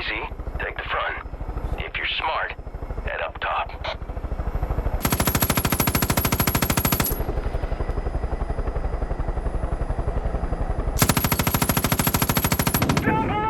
easy, take the front. If you're smart, head up top. Down below!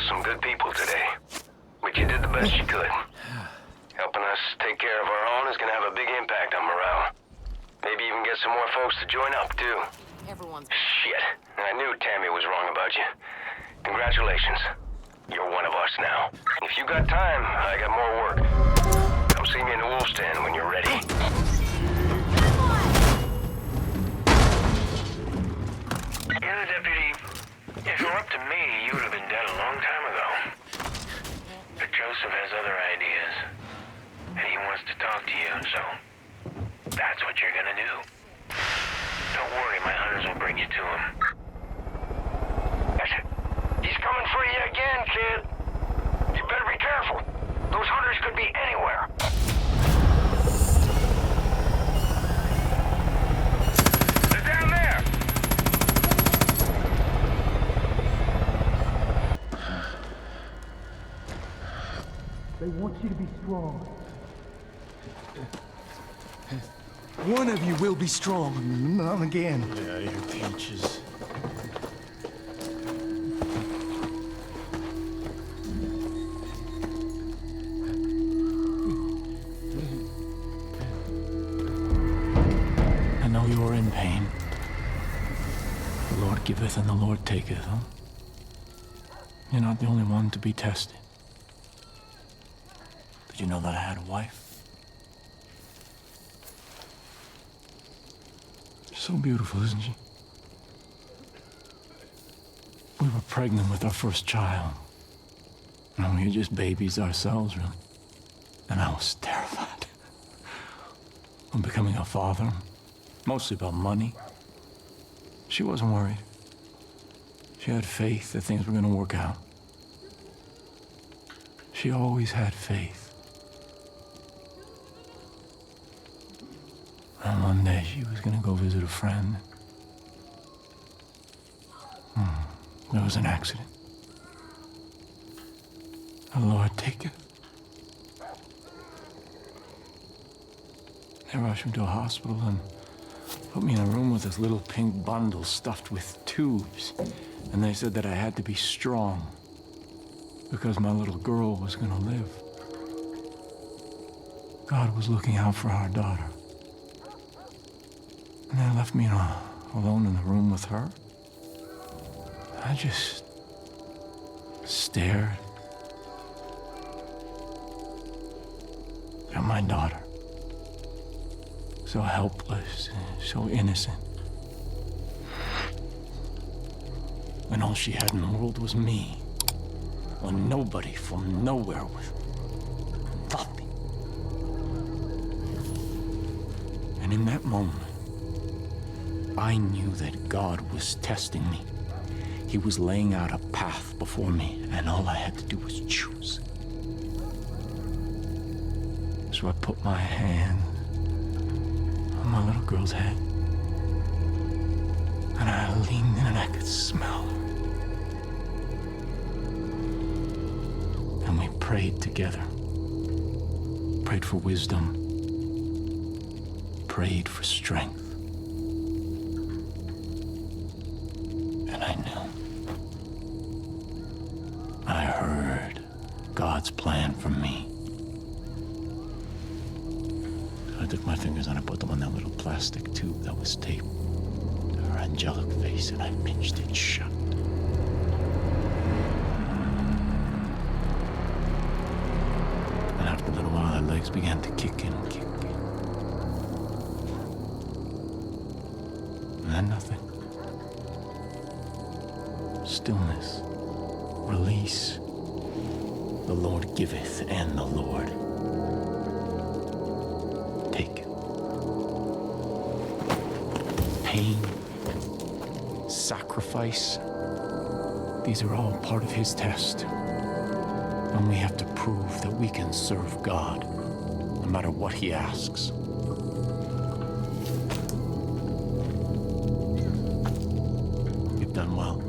Some good people today, but you did the best you could. Helping us take care of our own is gonna have a big impact on morale. Maybe even get some more folks to join up, too. Everyone's... Shit. I knew Tammy was wrong about you. Congratulations. You're one of us now. If you got time, I got more work. Come see me in the Wolf's Den when you're ready. Yeah, Deputy. If it were up to me, you would have been dead a long time ago. But Joseph has other ideas. And he wants to talk to you, so that's what you're gonna do. Don't worry, my hunters will bring you to him. He's coming for you again, kid. You better be careful. Those hunters could be anywhere. They're down there. They want you to be strong. One of you will be strong. Not again. Yeah, your peaches. I know you are in pain. The Lord giveth and the Lord taketh, huh? You're not the only one to be tested. Did you know that I had a wife? So beautiful, isn't she? We were pregnant with our first child. And we were just babies ourselves, really. And I was terrified of becoming a father, mostly about money. She wasn't worried. She had faith that things were going to work out. She always had faith. And one day she was gonna go visit a friend. There was an accident. The Lord take it. They rushed me to a hospital and put me in a room with this little pink bundle stuffed with tubes. And they said that I had to be strong because my little girl was gonna live. God was looking out for our daughter. And they left me alone in the room with her. I just stared at my daughter. So helpless, so innocent. And all she had in the world was me. When nobody from nowhere with nothing. And in that moment, I knew that God was testing me. He was laying out a path before me, and all I had to do was choose. So I put my hand on my little girl's head. And I leaned in and I could smell her. And we prayed together. Prayed for wisdom. Prayed for strength. And I knew. I heard God's plan for me. So I took my fingers and I put them on that little plastic tube that was taped to her angelic face, and I pinched it shut. And after a little while, her legs began to kick in and kick. And then nothing. Stillness. Release. The Lord giveth, and the Lord taketh. Pain, sacrifice, these are all part of his test. And we have to prove that we can serve God, no matter what he asks. You've done well.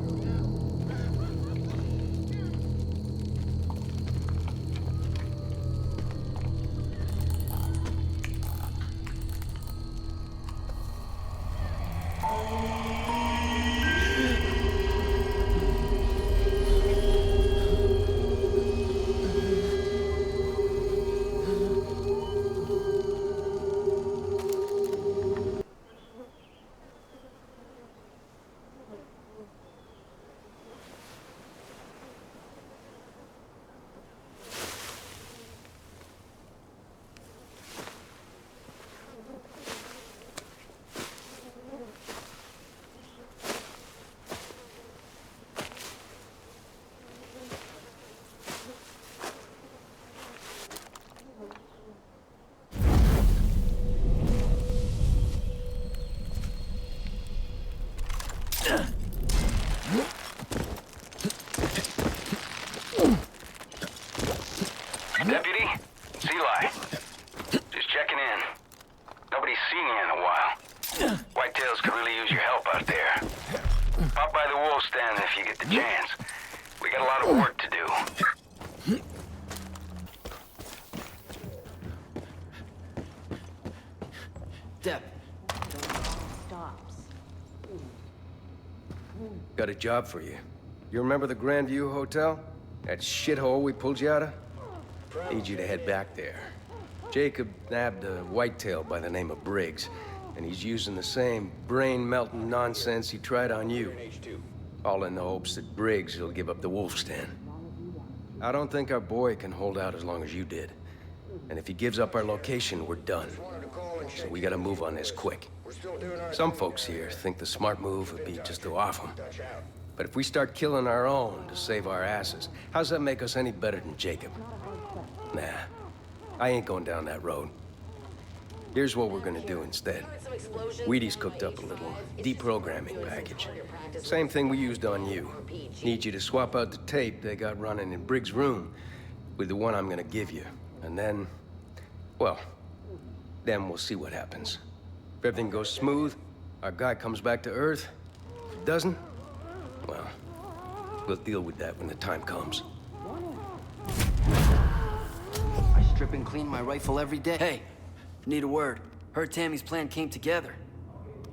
Deputy, Eli. Just checking in. Nobody's seen you in a while. Whitetails could really use your help out there. Pop by the wolf stand if you get the chance. We got a lot of work to do. Dep. Stops. Got a job for you. You remember the Grandview Hotel? That shithole we pulled you out of? Need you to head back there. Jacob nabbed a whitetail by the name of Briggs, and he's using the same brain-melting nonsense he tried on you. All in the hopes that Briggs will give up the wolf stand. I don't think our boy can hold out as long as you did. And if he gives up our location, we're done. So we gotta move on this quick. Some folks here think the smart move would be just to off him. But if we start killing our own to save our asses, how's that make us any better than Jacob? Nah, I ain't going down that road. Here's what we're gonna do instead. Wheaty's cooked up a little deprogramming package. Same thing we used on you. Need you to swap out the tape they got running in Briggs' room with the one I'm gonna give you. And then, well, then we'll see what happens. If everything goes smooth, our guy comes back to Earth. If it doesn't, well, we'll deal with that when the time comes. I strip and clean my rifle every day. Hey, need a word. Heard Tammy's plan came together.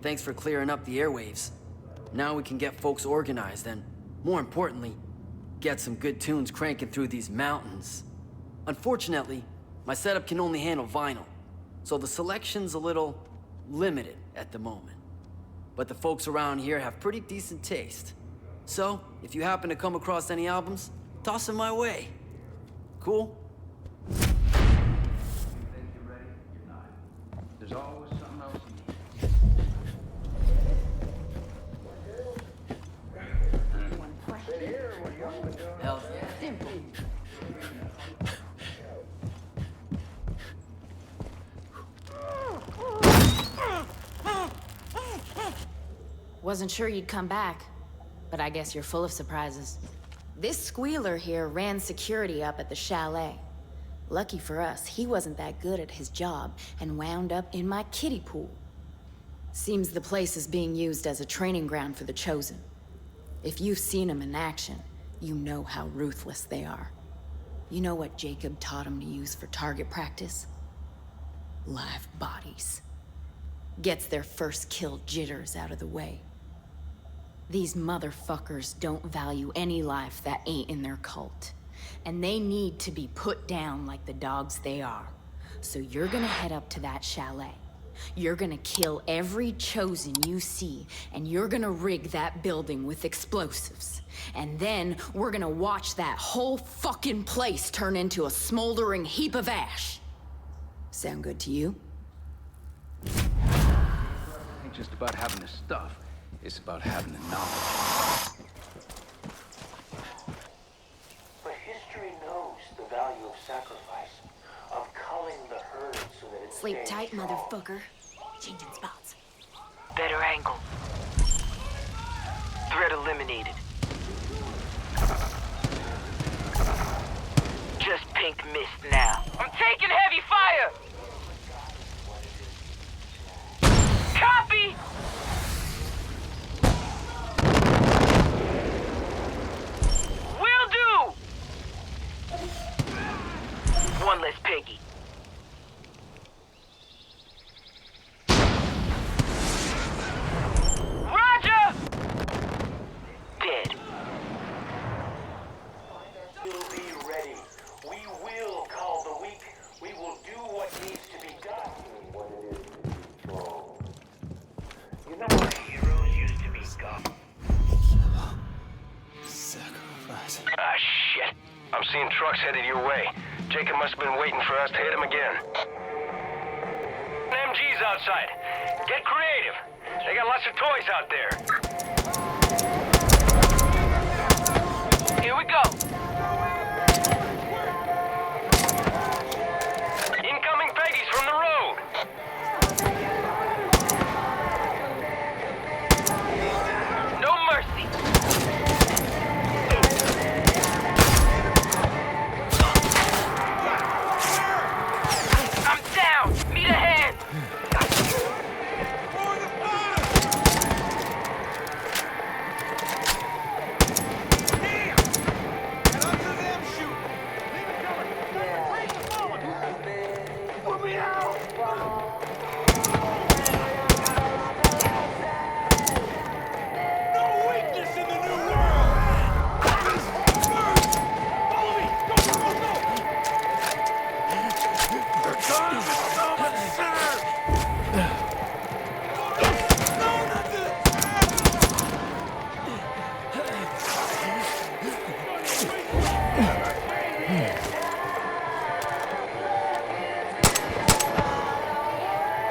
Thanks for clearing up the airwaves. Now we can get folks organized and, more importantly, get some good tunes cranking through these mountains. Unfortunately, my setup can only handle vinyl, so the selection's a little limited at the moment. But the folks around here have pretty decent taste. So, if you happen to come across any albums, toss them my way. Cool? There's always something else Hell yeah. Simple. Wasn't sure you'd come back, but I guess you're full of surprises. This squealer here ran security up at the chalet. Lucky for us, he wasn't that good at his job and wound up in my kiddie pool. Seems the place is being used as a training ground for the Chosen. If you've seen them in action, you know how ruthless they are. You know what Jacob taught him to use for target practice? Live bodies. Gets their first kill jitters out of the way. These motherfuckers don't value any life that ain't in their cult. And they need to be put down like the dogs they are. So you're gonna head up to that chalet. You're gonna kill every Chosen you see, and you're gonna rig that building with explosives. And then we're gonna watch that whole fucking place turn into a smoldering heap of ash. Sound good to you? Ain't just about having the stuff. It's about having the knowledge. But history knows the value of sacrifice, of culling the herd so that it Sleep stays tight, strong. motherfucker. Changing spots. Better angle. Threat eliminated. Just pink mist now. I'm taking heavy fire! Copy! Will do! One less piggy. Roger! Dead. We'll be ready. We will call the weak. We will do what needs to be done. What it is to be strong. You know what heroes used to be God. Sacrifice. Ah, shit. I'm seeing trucks headed your way. Jacob must have been waiting for us to hit him again. MG's outside. Get creative. They got lots of toys out there. Here we go. Incoming Peggies from the road. No mercy. I'm down. Need a hand.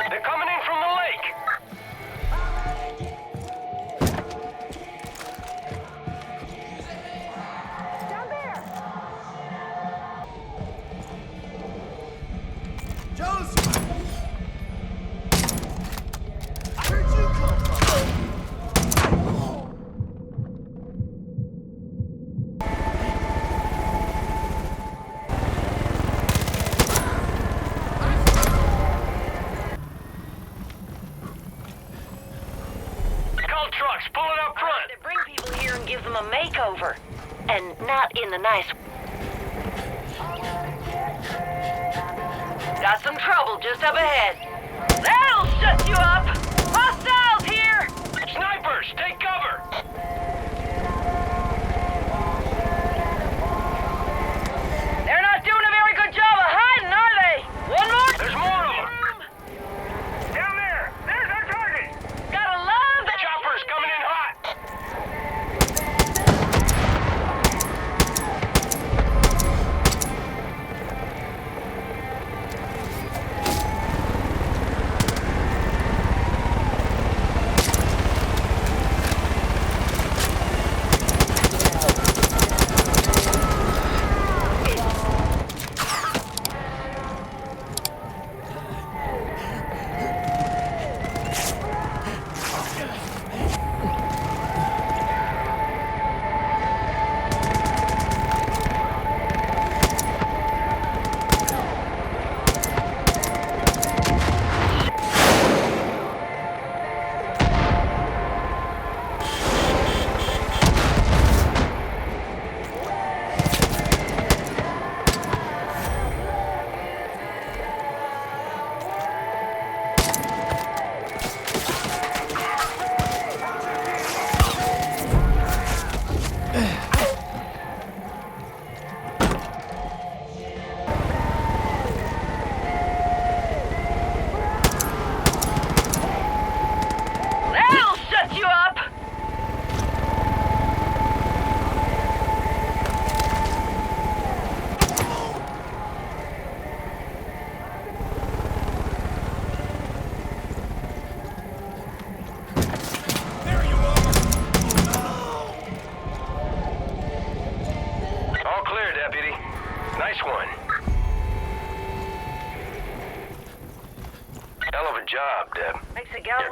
They're coming in from the lake. Joseph! Where'd you come from? Call trucks. Pull it up front. To bring people here and give them a makeover. And not in the nice. Got some trouble just up ahead. That'll shut you up! Hostiles here! Snipers, take cover. They're not doing a very good job of hiding, are they? One more? There's more of them. Down there! There's our target! Gotta love that. Choppers coming in hot.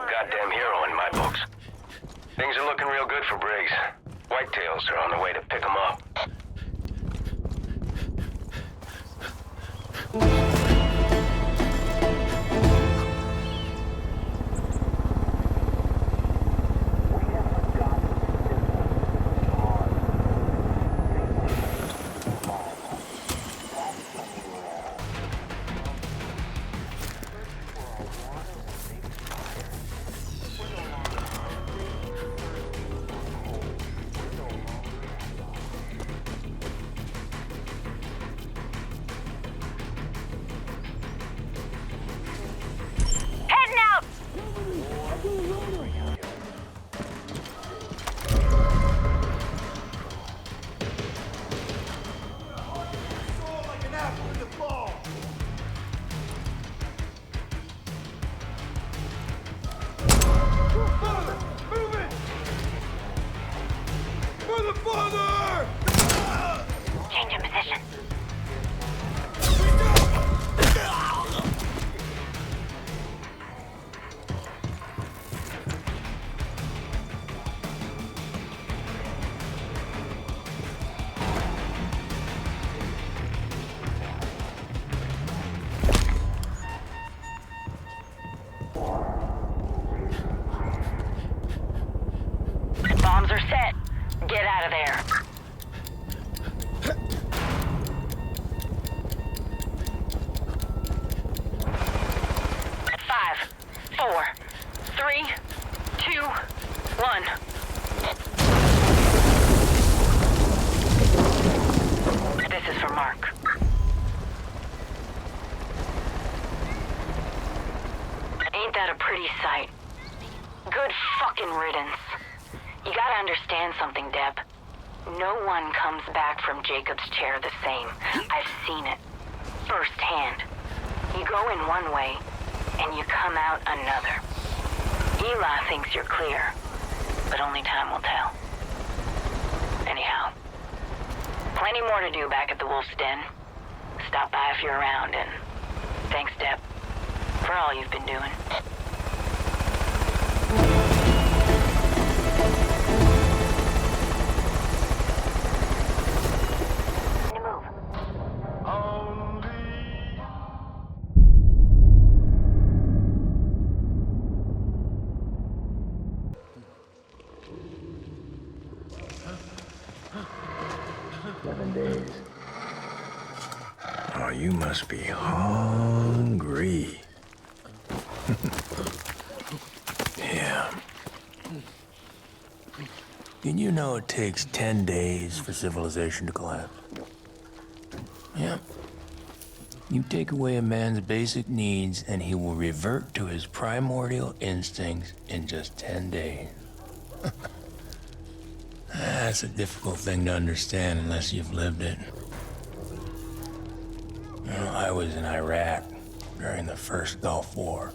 goddamn hero in my books. Things are looking real good for Briggs. Whitetails are on the way to pick him up. Heading out! Changing position. Bombs are set. Get out of there. Five, 4, 3, 2, 1. This is for Mark. Ain't that a pretty sight? Good fucking riddance. You gotta understand something, Deb. No one comes back from Jacob's chair the same. I've seen it. Firsthand. You go in one way, and you come out another. Eli thinks you're clear, but only time will tell. Anyhow, plenty more to do back at the Wolf's Den. Stop by if you're around, and thanks, Deb, for all you've been doing. Oh, you must be hungry. Yeah. Did you know it takes 10 days for civilization to collapse? Yeah. You take away a man's basic needs and he will revert to his primordial instincts in just 10 days. That's a difficult thing to understand unless you've lived it. You know, I was in Iraq during the first Gulf War.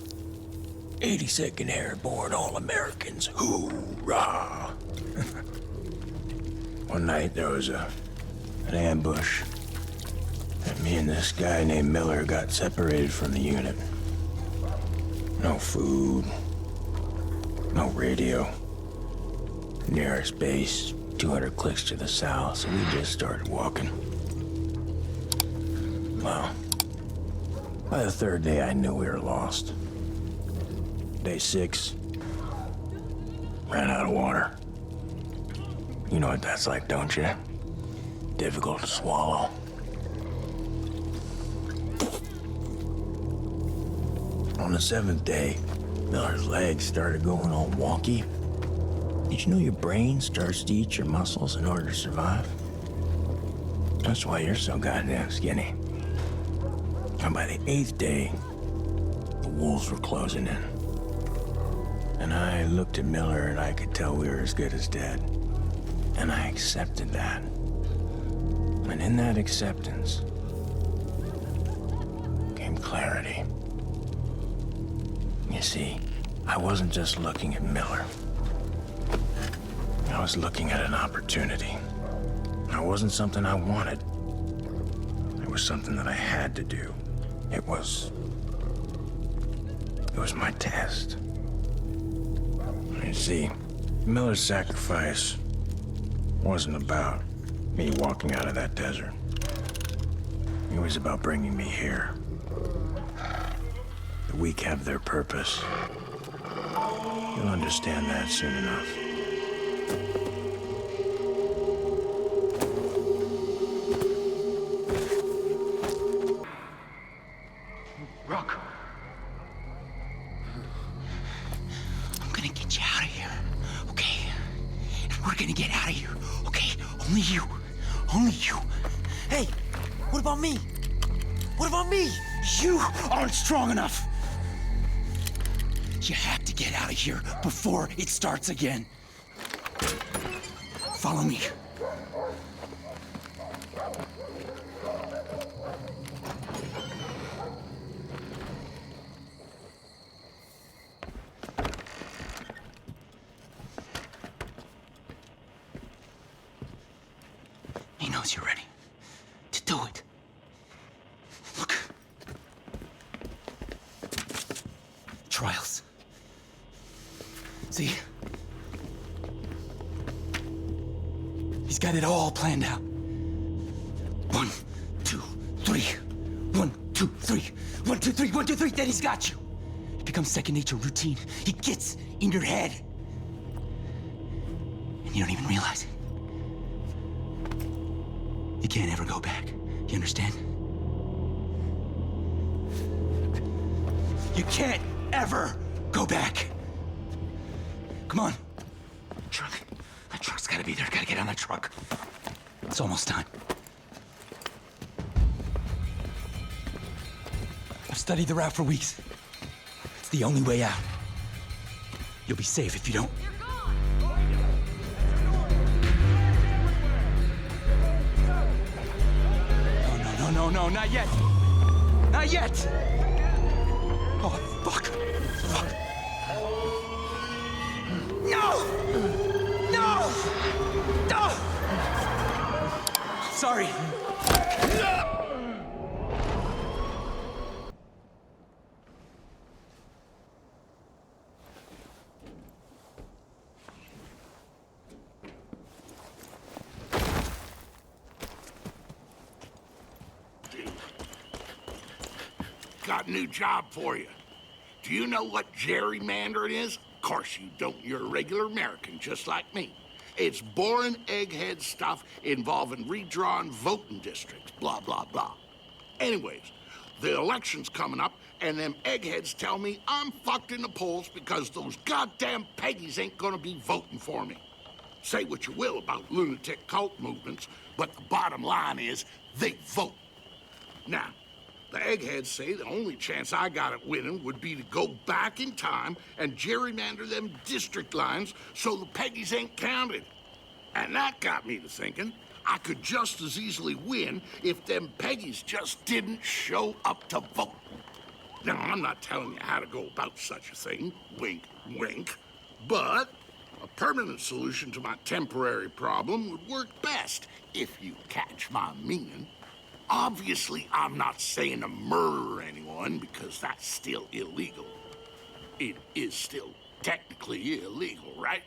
82nd Airborne All-Americans, hoorah! One night there was an ambush. And me and this guy named Miller got separated from the unit. No food, no radio. Nearest base, 200 clicks to the south, so we just started walking. Well, by the third day, I knew we were lost. Day 6, ran out of water. You know what that's like, don't you? Difficult to swallow. On the 7th day, Miller's legs started going all wonky. Did you know your brain starts to eat your muscles in order to survive? That's why you're so goddamn skinny. And by the 8th day, the wolves were closing in. And I looked at Miller and I could tell we were as good as dead. And I accepted that. And in that acceptance came clarity. You see, I wasn't just looking at Miller. I was looking at an opportunity. It wasn't something I wanted. It was something that I had to do. It was my test. See, Miller's sacrifice wasn't about me walking out of that desert. It was about bringing me here. The weak have their purpose. You'll understand that soon enough. Rock. I'm gonna get you out of here, okay? And we're gonna get out of here, okay? Only you. Only you. Hey, what about me? What about me? You aren't strong enough. You have to get out of here before it starts again. Follow me. He knows you're ready to do it. Look. Trials. See? He's got it all planned out. 1, 2, 3. 1, 2, 3. 1, 2, 3. 1, 2, 3. Then he's got you. It becomes second nature, routine. It gets in your head. And you don't even realize it. You can't ever go back. You understand? You can't ever go back. Come on. Truck. That truck's gotta be there. Gotta get on that truck. It's almost time. I've studied the route for weeks. It's the only way out. You'll be safe if you don't. No, not yet. Not yet. Oh, fuck. Fuck. No! No! No! Sorry. Got a new job for you. Do you know what gerrymandering is? Of course you don't. You're a regular American, just like me. It's boring egghead stuff involving redrawn voting districts, blah, blah, blah. Anyways, the election's coming up, and them eggheads tell me I'm fucked in the polls because those goddamn Peggies ain't gonna be voting for me. Say what you will about lunatic cult movements, but the bottom line is they vote. Now, the eggheads say the only chance I got at winning would be to go back in time and gerrymander them district lines so the Peggies ain't counted. And that got me to thinking I could just as easily win if them Peggies just didn't show up to vote. Now, I'm not telling you how to go about such a thing, wink, wink, but a permanent solution to my temporary problem would work best, if you catch my meaning. Obviously, I'm not saying to murder anyone because that's still illegal. It is still technically illegal, right?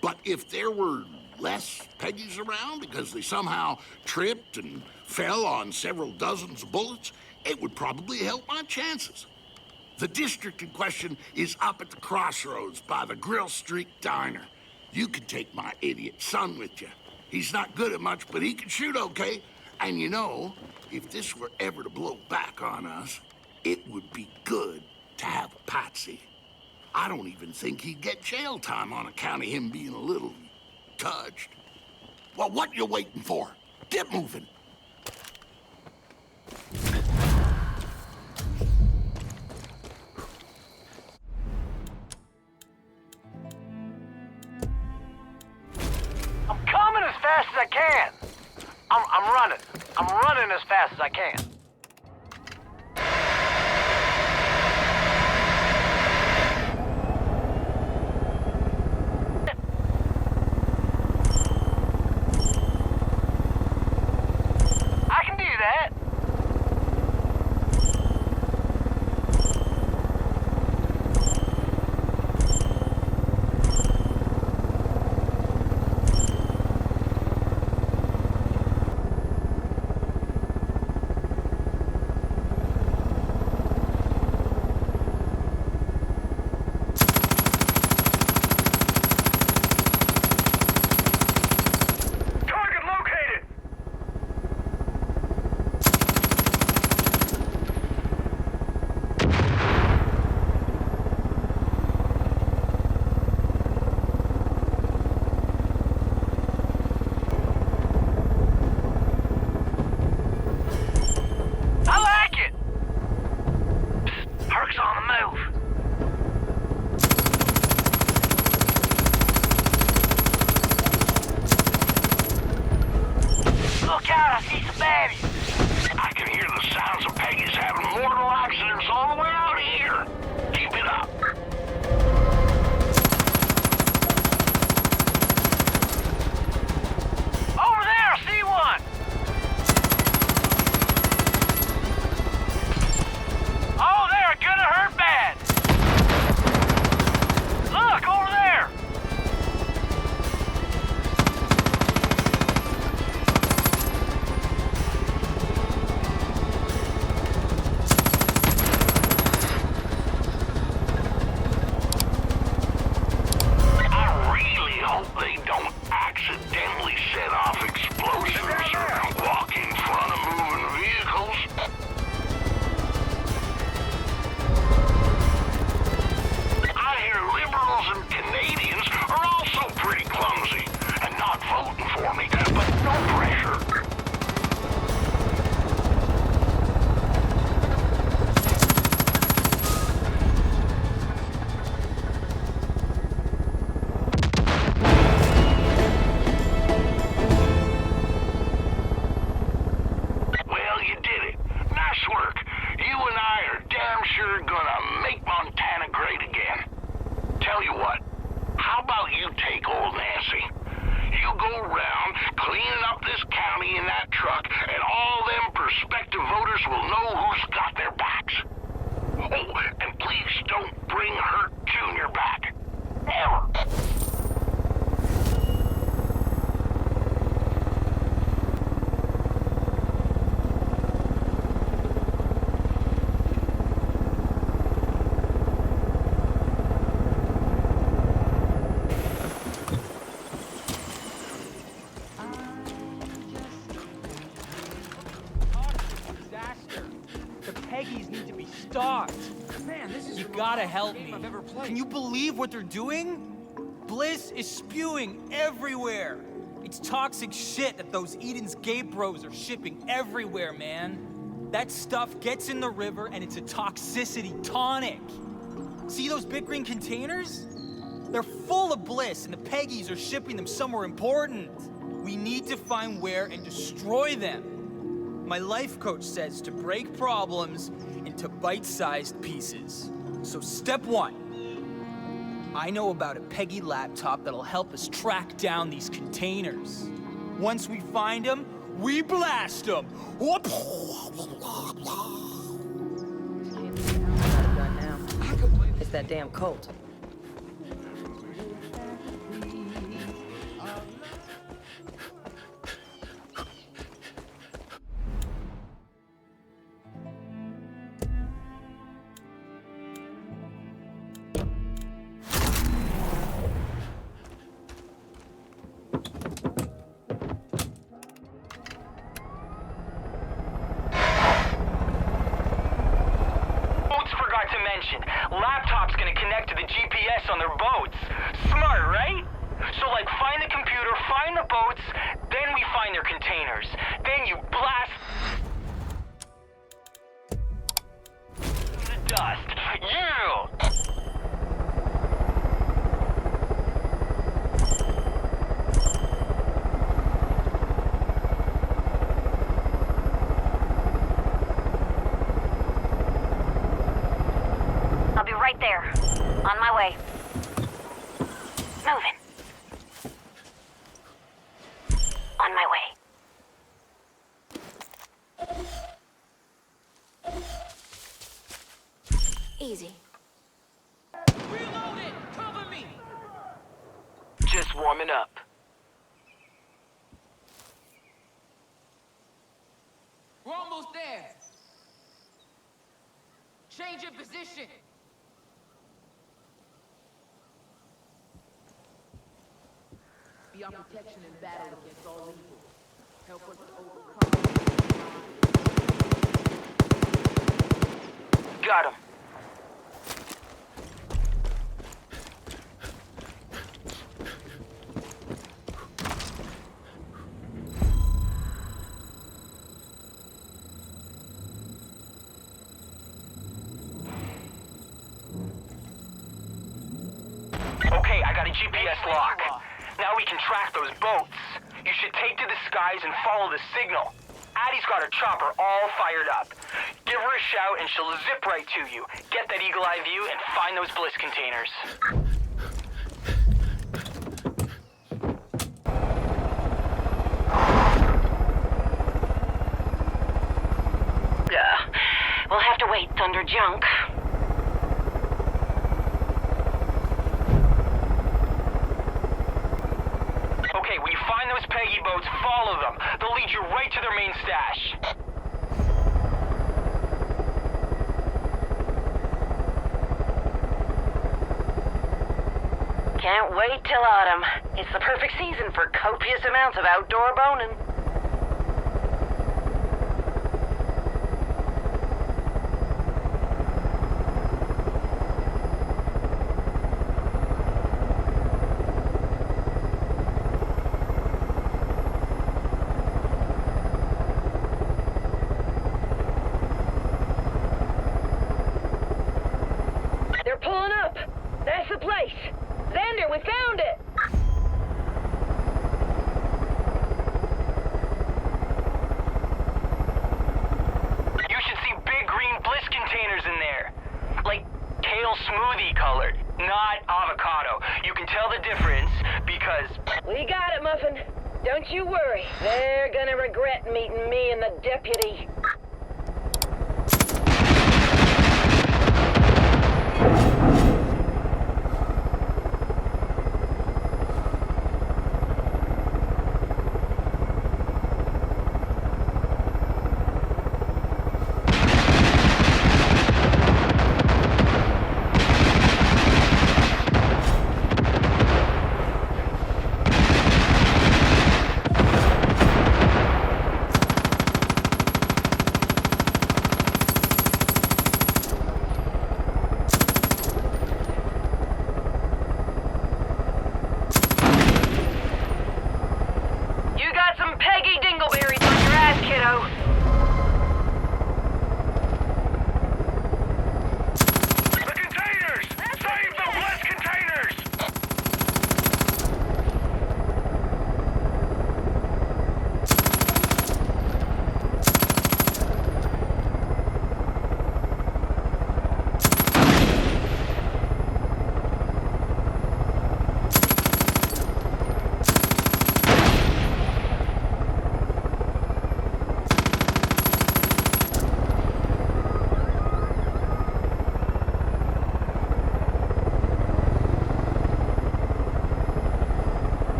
But if there were less Peggies around because they somehow tripped and fell on several dozens of bullets, it would probably help my chances. The district in question is up at the crossroads by the Grill Street Diner. You can take my idiot son with you. He's not good at much, but he can shoot okay. And you know, if this were ever to blow back on us, it would be good to have a patsy. I don't even think he'd get jail time on account of him being a little touched. Well, what you waiting for? Get moving. I'm coming as fast as I can. I'm running. I'm running as fast as I can. I can do that. go around cleaning up this county in that truck, and all them prospective voters will know who's got their backs. Oh, and please don't bring Hurt Jr. back. Ever. You gotta help me. Can you believe what they're doing? Bliss is spewing everywhere. It's toxic shit that those Eden's Gate bros are shipping everywhere, man. That stuff gets in the river and it's a toxicity tonic. See those big green containers? They're full of Bliss and the Peggies are shipping them somewhere important. We need to find where and destroy them. My life coach says to break problems into bite-sized pieces. So step one, I know about a Peggy laptop that'll help us track down these containers. Once we find them, we blast them. Whoop. It's that damn cult. Laptop's gonna connect to the GPS on their boats. Smart, right? So like find the computer, find the boats, then we find their containers. Then you blast the dust. You! Right there. On my way. Moving. On my way. Easy. Reload it! Cover me! Just warming up. We're almost there. Change your position. Be our protection in battle against all evil. Help us to overcome. Got him. Okay, I got a GPS lock. Now we can track those boats. You should take to the skies and follow the signal. Addie's got her chopper all fired up. Give her a shout and she'll zip right to you. Get that eagle-eye view and find those Bliss containers. We'll have to wait, Thunder Junk. Okay, when you find those Peggy boats, follow them. They'll lead you right to their main stash. Can't wait till autumn. It's the perfect season for copious amounts of outdoor boning. They're pulling up. That's the place. Xander, we found it! You should see big green Bliss containers in there. Like kale smoothie colored, not avocado. You can tell the difference because... We got it, Muffin. Don't you worry. They're gonna regret meeting me and the deputy.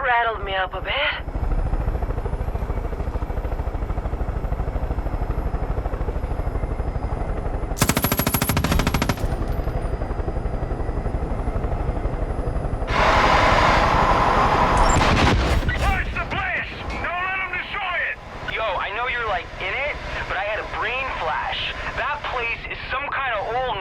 Rattled me up a bit. Watch the blast! Don't let them destroy it! Yo, I know you're like in it, but I had a brain flash. That place is some kind of old